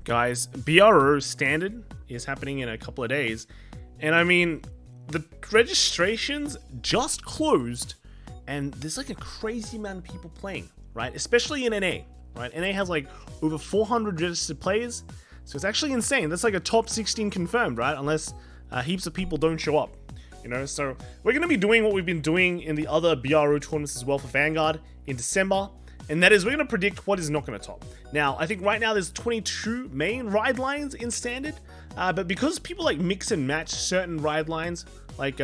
Guys, BRO standard is happening in a couple of days, and I mean, the registrations just closed, and there's like a crazy amount of people playing, right? Especially in NA, right? NA has like over 400 registered players, so it's actually insane. That's like a top 16 confirmed, right? Unless heaps of people don't show up, you know? So we're going to be doing what we've been doing in the other BRO tournaments as well for Vanguard in December. And that is, we're going to predict what is not going to top. Now, I think right now there's 22 main ride lines in standard, but because people like mix and match certain ride lines, like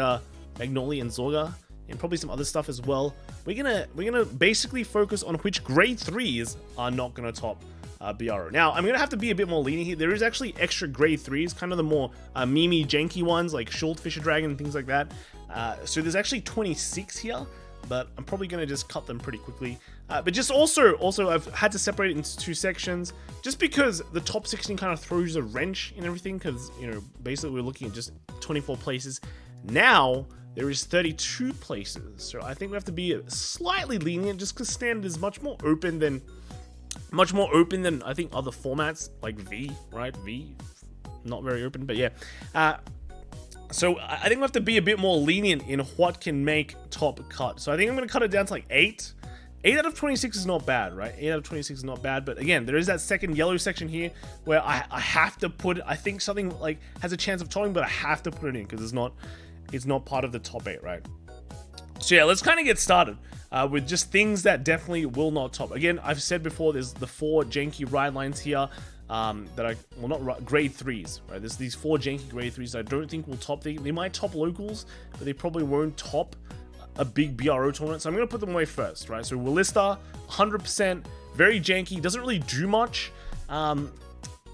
Magnolia and Zorga, and probably some other stuff as well, we're gonna basically focus on which grade 3s are not going to top BRO. Now, I'm going to have to be a bit more lenient here. There is actually extra grade 3s, kind of the more memey, janky ones, like Shield Fisher Dragon and things like that. So there's actually 26 here, but I'm probably going to just cut them pretty quickly. But just also I've had to separate it into two sections, just because the top 16 kind of throws a wrench in everything, because, you know, basically we're looking at just 24 places. Now, there is 32 places, so I think we have to be slightly lenient, just because standard is much more open than I think other formats, like V, right? V, not very open, but yeah. So I think we have to be a bit more lenient in what can make top cut. So I think I'm going to cut it down to like 8. 8 out of 26 is not bad, right? 8 out of 26 is not bad, but again, there is that second yellow section here where I have to put, I think something like has a chance of topping, but I have to put it in because it's not part of the top 8, right? So yeah, let's kind of get started with just things that definitely will not top. Again, I've said before, there's the 4 janky ride lines here that are, well, not grade 3s, right? There's these 4 janky grade 3s that I don't think will top. They might top locals, but they probably won't top a big BRO tournament, so I'm going to put them away first, right? So Willista, 100%, very janky, doesn't really do much. I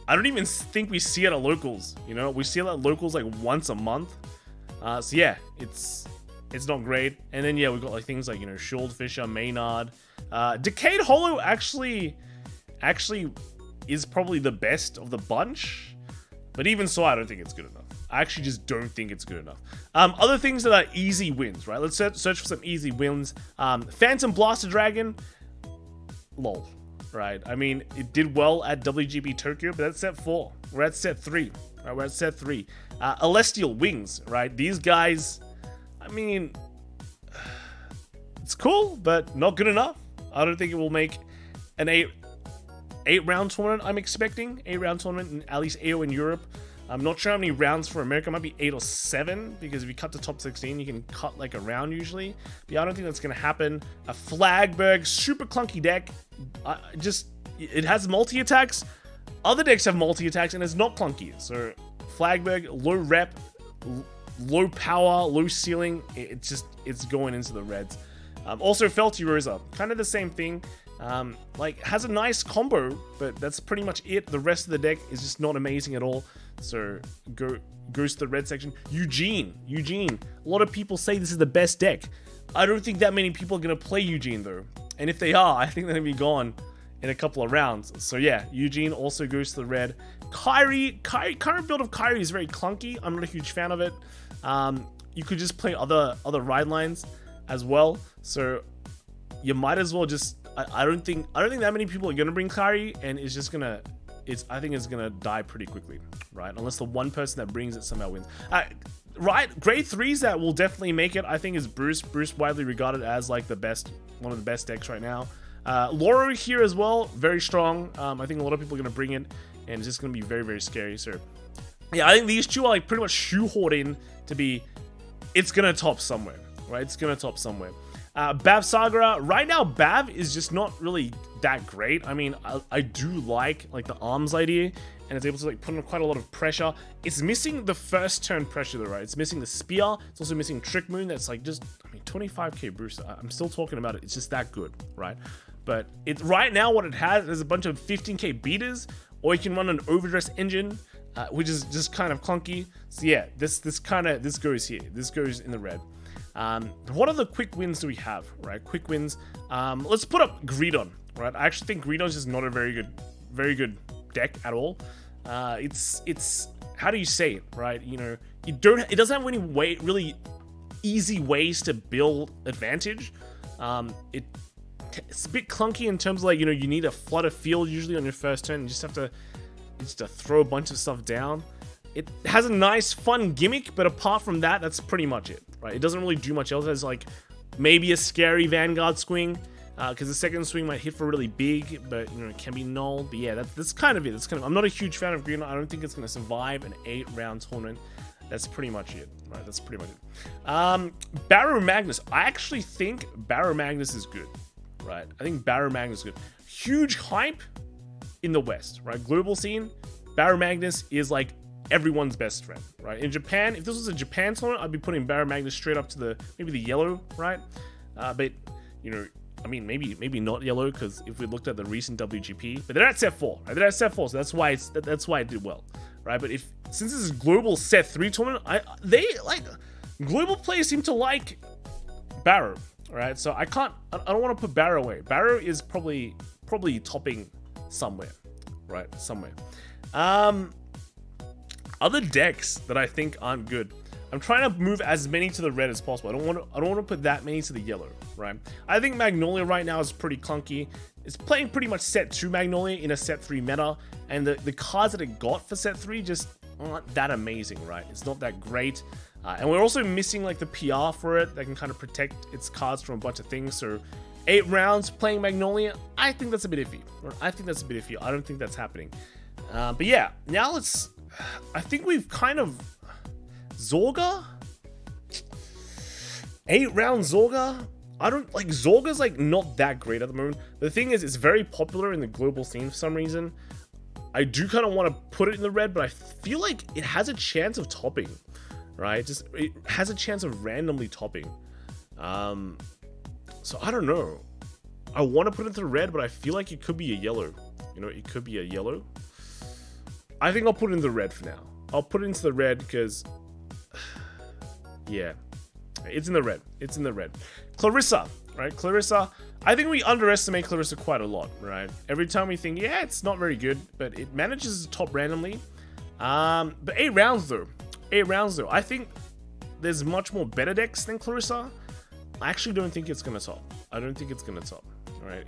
don't even think we see it at locals, you know? We see it at locals like once a month. So yeah, it's not great. And then yeah, we've got like things like, you know, Shield Fisher, Maynard. Decayed Hollow actually is probably the best of the bunch, but even so, I don't think it's good enough. I actually just don't think it's good enough. Other things that are easy wins, right? Let's search for some easy wins. Phantom Blaster Dragon, lol, right? I mean, it did well at WGP Tokyo, but that's set 4. We're at set 3, right? We're at set 3. Celestial Wings, right? These guys, I mean, it's cool, but not good enough. I don't think it will make an 8-round tournament. I'm expecting 8-round tournament, in at least 8 in Europe. I'm not sure how many rounds for America. It might be 8 or 7, because if you cut the top 16, you can cut like a round usually. But yeah, I don't think that's going to happen. A Flagberg, super clunky deck. It has multi-attacks. Other decks have multi-attacks, and it's not clunky. So Flagberg, low rep, low power, low ceiling. It's going into the reds. Also, Felty Rosa, kind of the same thing. Like, has a nice combo, but that's pretty much it. The rest of the deck is just not amazing at all. So goes to the red section. Eugene. A lot of people say this is the best deck. I don't think that many people are going to play Eugene though. And if they are, I think they're going to be gone in a couple of rounds. So yeah, Eugene also goes to the red. Kyrie, current build of Kyrie is very clunky. I'm not a huge fan of it. You could just play other ride lines as well. So you might as well just, I don't think that many people are going to bring Kyrie, and it's just going to, I think it's gonna die pretty quickly, right? Unless the one person that brings it somehow wins. Right, grade 3s that will definitely make it, I think, is Bruce. Bruce, widely regarded as like one of the best decks right now. Loro here as well, very strong. I think a lot of people are gonna bring it, and it's just gonna be very, very scary. So yeah, I think these two are like pretty much shoehorned in to be. It's gonna top somewhere, right? It's gonna top somewhere. Bav Sagara, right now Bav is just not really that great. I mean, I do like the arms idea, and it's able to like put on quite a lot of pressure. It's missing the first turn pressure though, right? It's missing the spear. It's also missing Trick Moon. That's like just, I mean, 25k boost. I'm still talking about it. It's just that good, right? But it right now what it has is a bunch of 15k beaters, or you can run an overdress engine, which is just kind of clunky. So yeah, this goes here. This goes in the red. What other quick wins do we have, right? Quick wins. Let's put up Greedon, right? I actually think Greedon is just not a very good deck at all. It's how do you say it, right? You know, it doesn't have any really easy ways to build advantage. It's a bit clunky in terms of, like, you know, you need a flutter field usually on your first turn. You just have to just to throw a bunch of stuff down. It has a nice, fun gimmick, but apart from that, that's pretty much it, right? It doesn't really do much else. It has like maybe a scary Vanguard swing, because the second swing might hit for really big, but you know it can be null. But yeah, that's kind of it. That's kind of. I'm not a huge fan of green. I don't think it's gonna survive an 8-round tournament. That's pretty much it, right? That's pretty much it. Barrow Magnus. I actually think Barrow Magnus is good, right? I think Barrow Magnus is good. Huge hype in the West, right? Global scene. Barrow Magnus is like everyone's best friend, right? In Japan, if this was a Japan tournament, I'd be putting Barrow Magnus straight up to maybe the yellow, right? But you know, I mean, maybe not yellow, because if we looked at the recent WGP, but they're at set 4, right? They're at set 4, so that's why it did well, right? But since this is global set 3 tournament, they like global players seem to like Barrow, right? So I don't want to put Barrow away. Barrow is probably topping somewhere, right? Somewhere. Other decks that I think aren't good. I'm trying to move as many to the red as possible. I don't want to put that many to the yellow, right? I think Magnolia right now is pretty clunky. It's playing pretty much set 2 Magnolia in a set 3 meta, and the cards that it got for set 3 just aren't that amazing, right? It's not that great. And we're also missing like the PR for it that can kind of protect its cards from a bunch of things. So 8 rounds playing Magnolia, I think that's a bit iffy. I don't think that's happening. But yeah, now I think we've kind of Zorga? 8-round Zorga? I don't like Zorga's like not that great at the moment. The thing is, it's very popular in the global scene for some reason. I do kind of want to put it in the red, but I feel like it has a chance of topping, right? It has a chance of randomly topping. So I don't know. I want to put it into the red, but I feel like it could be a yellow. You know, it could be a yellow. I think I'll put it in the red for now. I'll put it into the red because, yeah, it's in the red. It's in the red. Clarissa, right? Clarissa, I think we underestimate Clarissa quite a lot, right? Every time we think, yeah, it's not very good, but it manages to top randomly. But 8 rounds though. 8 rounds though. I think there's much more better decks than Clarissa. I actually don't think it's gonna top. I don't think it's gonna top. All right,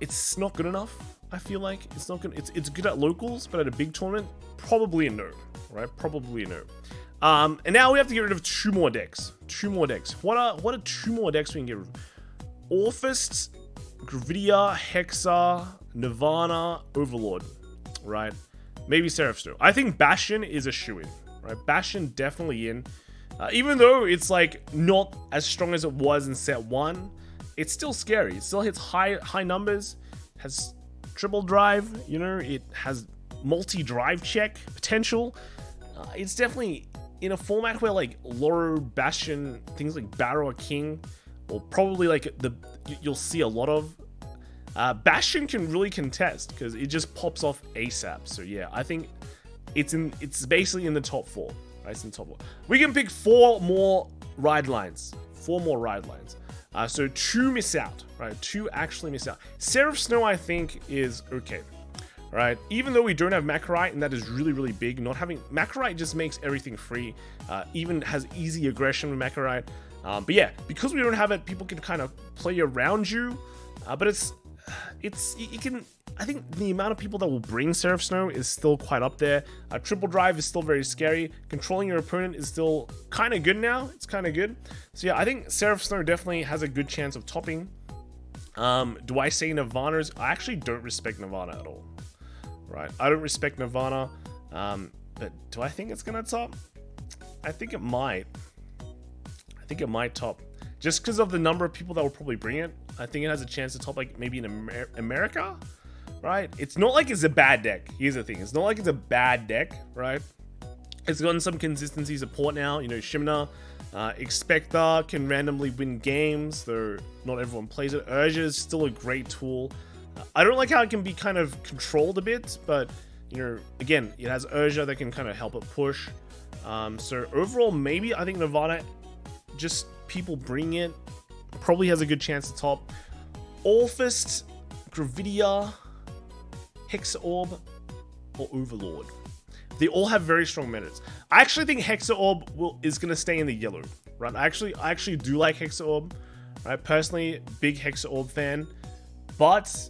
it's not good enough. I feel like it's not good. It's good at locals, but at a big tournament, probably a no. Right? Probably a no. And now we have to get rid of 2 more decks. 2 more decks. What are 2 more decks we can get rid of? Orphist, Gravidia, Hexa, Nirvana, Overlord. Right? Maybe Seraph Snow. I think Bastion is a shoo-in. Right? Bastion definitely in. Even though it's like not as strong as it was in set 1, it's still scary. It still hits high numbers. Has triple drive. You know, it has multi-drive check potential. It's definitely in a format where like Loro, Bastion, things like Barrow or King, or probably like you'll see a lot of. Bastion can really contest because it just pops off ASAP. So yeah, I think it's basically in the top 4. Right, it's in the top 4. We can pick 4 more ride lines. 4 more ride lines. So 2 miss out, right? 2 actually miss out. Seraph Snow, I think, is okay. Right, even though we don't have Makarite, and that is really, really big. Not having Makarite just makes everything free. Even has easy aggression with Makarite. But yeah, because we don't have it, people can kind of play around you. But you can. I think the amount of people that will bring Seraph Snow is still quite up there. Triple drive is still very scary. Controlling your opponent is still kind of good now. It's kind of good. So yeah, I think Seraph Snow definitely has a good chance of topping. Do I say Nirvana's? I actually don't respect Nirvana at all. Right, I don't respect Nirvana, but do I think it's gonna top? I think it might. I think it might top, just because of the number of people that will probably bring it. I think it has a chance to top, like maybe in America, right? It's not like it's a bad deck. Here's the thing: it's not like it's a bad deck, right? It's gotten some consistency support now. You know, Shimna, Expector can randomly win games, though not everyone plays it. Urza is still a great tool. I don't like how it can be kind of controlled a bit, but you know, again, it has Urza that can kind of help it push. So overall, maybe I think Nirvana, just people bring it, probably has a good chance to top. Orphist, Gravidia, Hexa Orb, or Overlord. They all have very strong metas. I actually think Hexa Orb is gonna stay in the yellow, right? I actually do like Hexa Orb, right? Personally, big Hexa Orb fan, but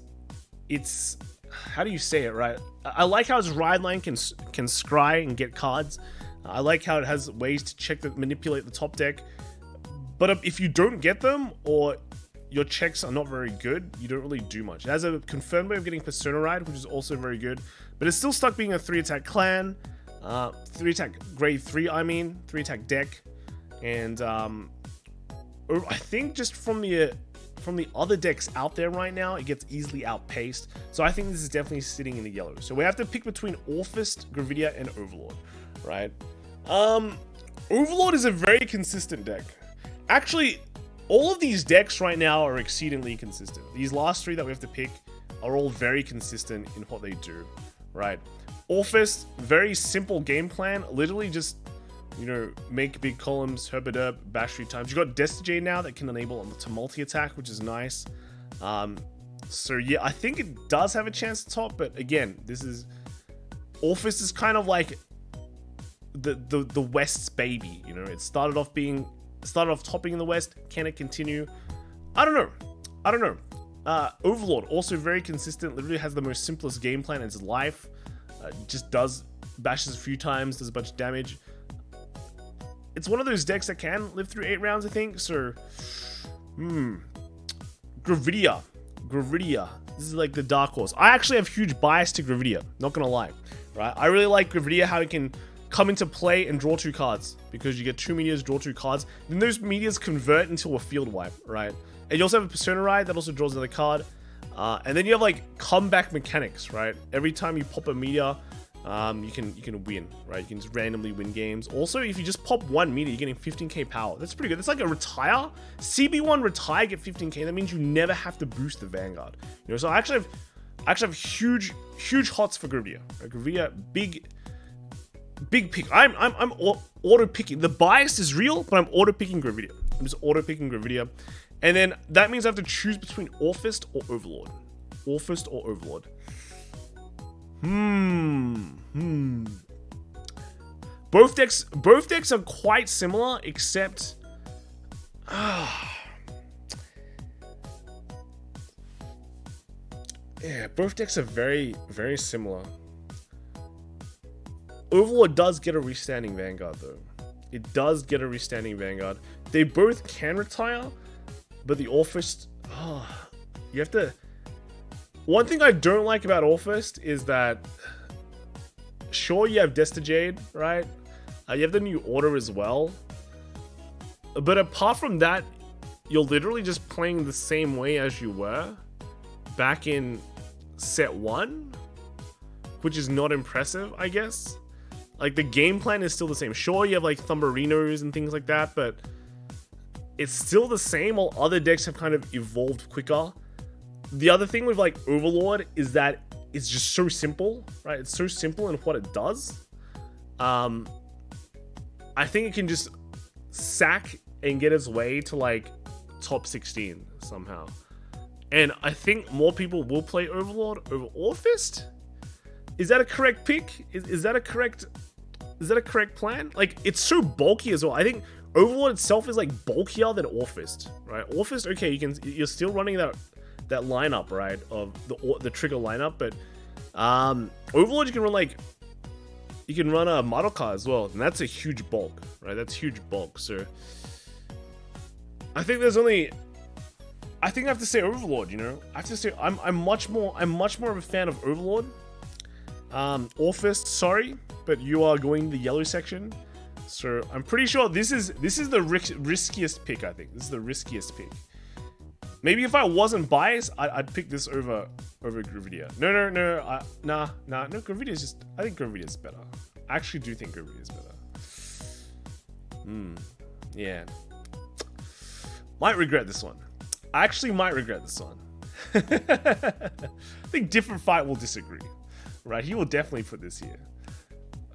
it's how do you say it, right? I like how his ride line can scry and get cards. I like how it has ways to manipulate the top deck. But if you don't get them, or your checks are not very good, you don't really do much. It has a confirmed way of getting Persona Ride, which is also very good. But it's still stuck being a 3-attack clan. 3-attack grade 3, 3-attack deck. And I think just from the other decks out there right now, it gets easily outpaced. So I think this is definitely sitting in the yellow. So we have to pick between Orphist, Gravidia, and Overlord, right? Overlord is a very consistent deck. Actually, all of these decks right now are exceedingly consistent. These last 3 that we have to pick are all very consistent in what they do, right? Orphist, very simple game plan. Literally just, you know, make big columns, herb-a-derb, bash 3 times. You got Destajade now that can enable to multi-attack, which is nice. So yeah, I think it does have a chance to top, but again, Orphist is kind of like the West's baby, you know? It started off topping in the West. Can it continue? I don't know. Overlord, also very consistent. Literally has the most simplest game plan in its life. Just bashes a few times, does a bunch of damage. It's one of those decks that can live through 8 rounds, I think. So, Gravidia. This is like the dark horse. I actually have huge bias to Gravidia, not gonna lie, right? I really like Gravidia, how it can come into play and draw 2 cards, because you get 2 meteors, draw 2 cards. Then those meteors convert into a field wipe, right? And you also have a Persona Ride that also draws another card. And then you have like comeback mechanics, right? Every time you pop a meteor, you can win, right? You can just randomly win games. Also, if you just pop 1 meteor, you're getting 15k power. That's pretty good. That's like a retire. CB1 retire, get 15k. That means you never have to boost the Vanguard. You know, so I actually have huge hots for Gravidia. Right? Gravidia, big pick. I'm auto picking. The bias is real, but I'm auto picking Gravidia. I'm just auto picking Gravidia. And then that means I have to choose between Orphist or Overlord. Orphist or Overlord. Both decks are quite similar, except yeah, both decks are very, very similar. Overlord does get a restanding Vanguard though. It does get a restanding Vanguard. They both can retire, but the Orphist, you have to. One thing I don't like about Orphist is that, sure, you have Destajade, right? You have the new order as well. But apart from that, you're literally just playing the same way as you were back in set 1, which is not impressive, I guess. Like, the game plan is still the same. Sure, you have like Thumberinos and things like that, but it's still the same, while other decks have kind of evolved quicker. The other thing with like Overlord is that it's just so simple, right? It's so simple in what it does. I think it can just sack and get its way to like top 16 somehow. And I think more people will play Overlord over Orphist. Is that a correct pick? Is that a correct plan? Like, it's so bulky as well. I think Overlord itself is like bulkier than Orphist, right? Orphist, okay, you're still running that lineup, right, of the trigger lineup, but Overlord, you can run a Madoka as well, and that's a huge bulk, right? That's huge bulk. So I think I have to say Overlord, you know. I have to say I'm much more of a fan of Overlord. Orphist, sorry, but you are going the yellow section. So I'm pretty sure this is the riskiest pick. I think this is the riskiest pick. Maybe if I wasn't biased, I'd pick this over Gravidia. No. No. Gravidia is just. I think Gravidia is better. I actually do think Gravidia is better. Yeah. Might regret this one. I actually might regret this one. I think Different Fight will disagree. Right? He will definitely put this here.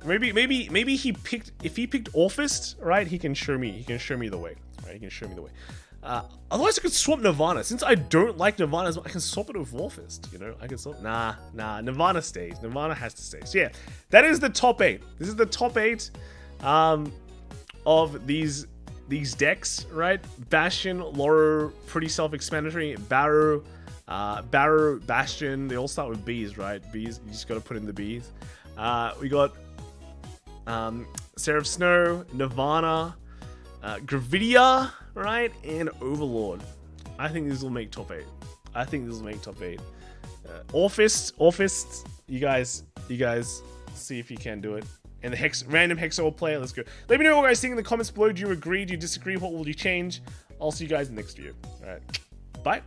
Maybe he picked. If he picked Orphist, right? He can show me the way. Right? He can show me the way. Otherwise, I could swap Nirvana. Since I don't like Nirvana as well, I can swap it with Warfist, you know? I can swap. Nah. Nirvana stays. Nirvana has to stay. So yeah, that is the top 8. This is the top 8 of these decks, right? Bastion, Loro, pretty self-explanatory. Barrow, Barrow, Bastion, they all start with Bs, right? Bs, you just got to put in the Bs. We got Seraph Snow, Nirvana, Gravidia, right? And Overlord. I think this will make top 8. Orphist, you guys see if you can do it. And the random Hexor player, let's go. Let me know what you guys think in the comments below. Do you agree? Do you disagree? What will you change? I'll see you guys next video. All right, bye.